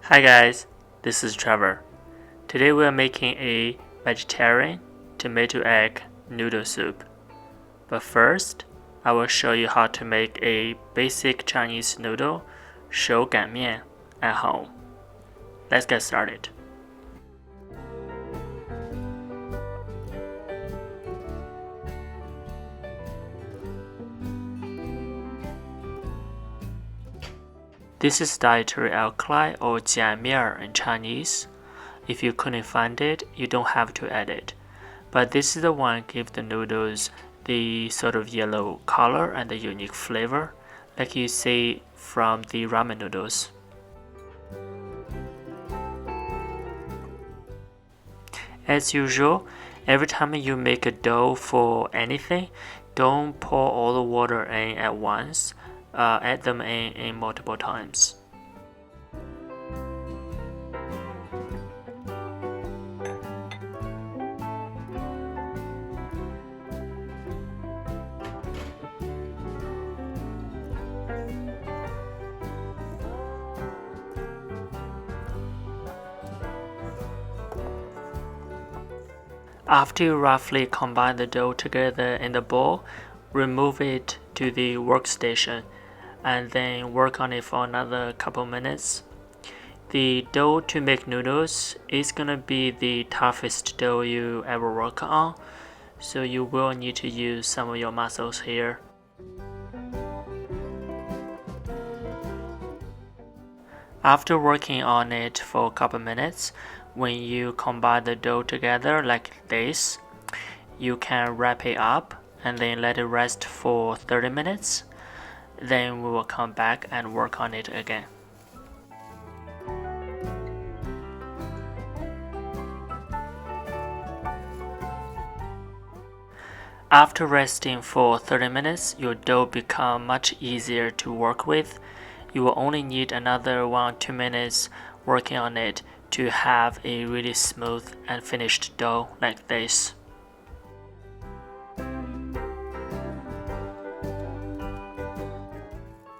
Hi guys, this is Trevor. Today we are making a vegetarian tomato egg noodle soup. But first, I will show you how to make a basic Chinese noodle, 手擀面 at home. Let's get started. This is dietary alkali or Jian Mian in Chinese. If you couldn't find it, you don't have to add it. But this is the one give the noodles the sort of yellow color and the unique flavor, like you see from the ramen noodles. As usual, every time you make a dough for anything, don't pour all the water in at once. Add them in multiple times. After you roughly combine the dough together in the bowl, remove it to the workstation and then work on it for another couple minutes. The dough to make noodles is gonna be the toughest dough you ever work on, so you will need to use some of your muscles here. After working on it for a couple minutes, when you combine the dough together like this, you can wrap it up and then let it rest for 30 minutes. Then we will come back and work on it again. After resting for 30 minutes, your dough becomes much easier to work with. You will only need another 1-2 minutes working on it to have a really smooth and finished dough like this.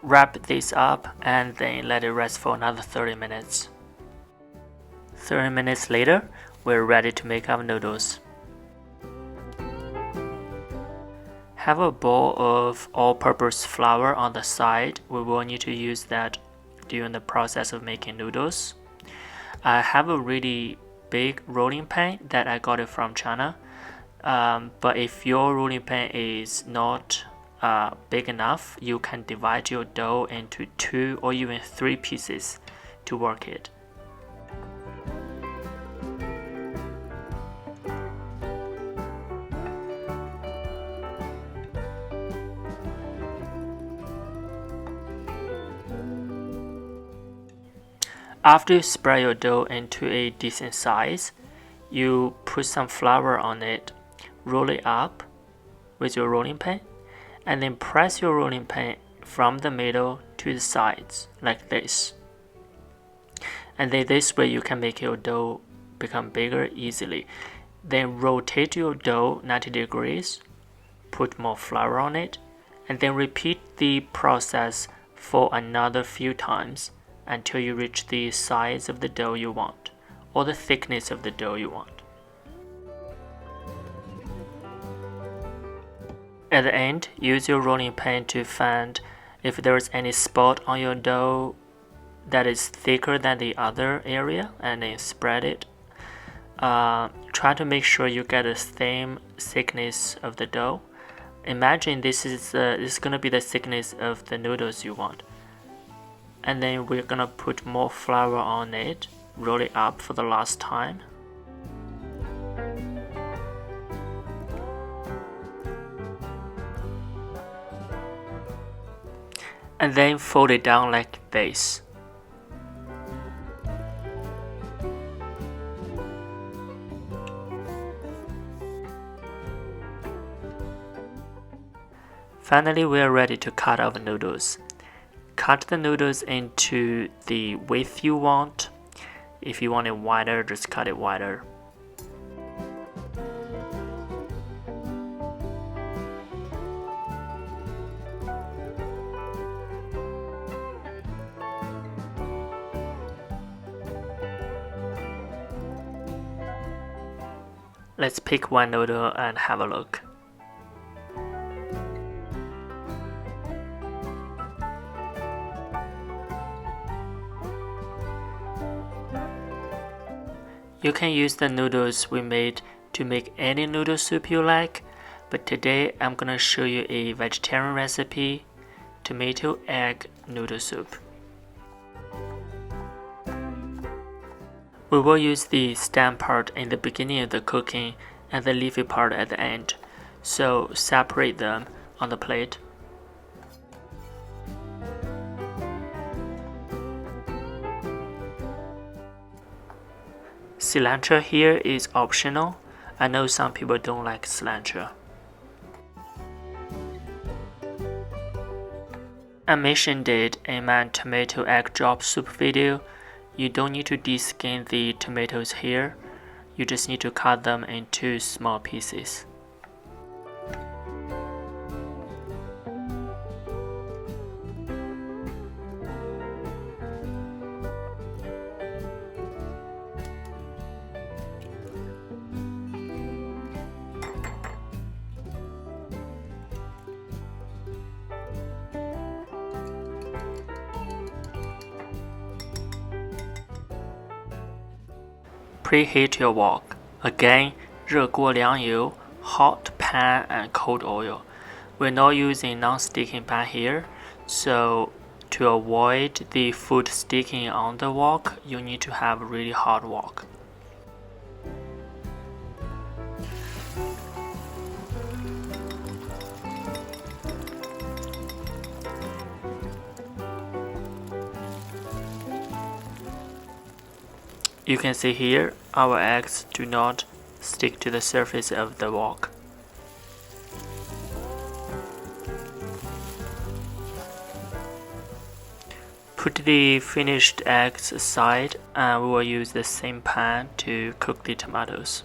Wrap this up and then let it rest for another 30 minutes. 30 minutes later, we're ready to make our noodles. Have a bowl of all-purpose flour on the side. We will need to use that during the process of making noodles. I have a really big rolling pin that I got it from China. But if your rolling pin is not big enough, you can divide your dough into 2 or even 3 pieces to work it. After you spread your dough into a decent size, you put some flour on it, roll it up with your rolling pin, and then press your rolling pin from the middle to the sides like this. And then this way you can make your dough become bigger easily. Then rotate your dough 90 degrees, put more flour on it, and then repeat the process for another few times until you reach the size of the dough you want, or the thickness of the dough you want. At the end, use your rolling pin to find if there is any spot on your dough that is thicker than the other area, and then spread it. Try to make sure you get the same thickness of the dough. Imagine this is gonna be the thickness of the noodles you want. And then we're gonna put more flour on it, roll it up for the last time. And then fold it down like this. Finally, we are ready to cut our noodles. Cut the noodles into the width you want. If you want it wider, just cut it wider. Let's pick one noodle and have a look. You can use the noodles we made to make any noodle soup you like, but today I'm gonna show you a vegetarian recipe, tomato egg noodle soup. We will use the stem part in the beginning of the cooking and the leafy part at the end, so separate them on the plate. Cilantro here is optional. I know some people don't like cilantro. I mentioned it in my tomato egg drop soup video. You don't need to de-skin the tomatoes here. You just need to cut them into small pieces. Preheat your wok. Again, 热锅凉油, hot pan and cold oil. We're not using non-sticking pan here, so to avoid the food sticking on the wok, you need to have a really hot wok. You can see here, our eggs do not stick to the surface of the wok. Put the finished eggs aside and we will use the same pan to cook the tomatoes.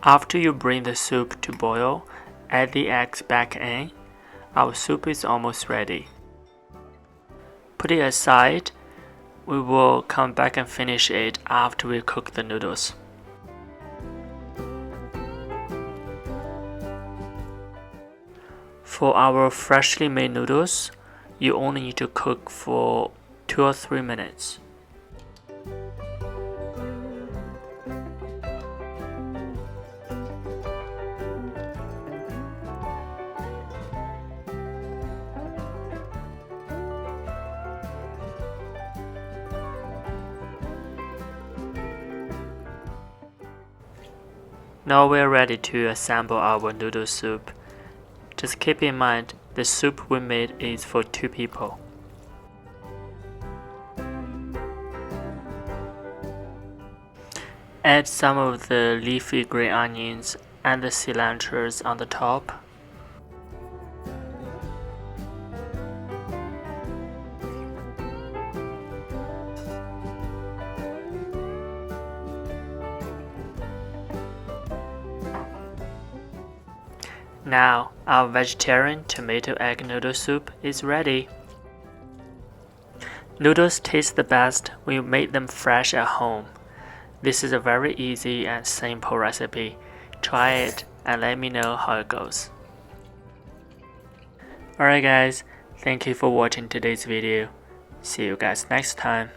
After you bring the soup to boil, add the eggs back in. Our soup is almost ready. Put it aside. We will come back and finish it after we cook the noodles. For our freshly made noodles, you only need to cook for 2 or 3 minutes. Now we're ready to assemble our noodle soup. Just keep in mind, the soup we made is for 2 people. Add some of the leafy green onions and the cilantros on the top. Now, our vegetarian tomato egg noodle soup is ready. Noodles taste the best when you make them fresh at home. This is a very easy and simple recipe. Try it and let me know how it goes. Alright guys, thank you for watching today's video. See you guys next time.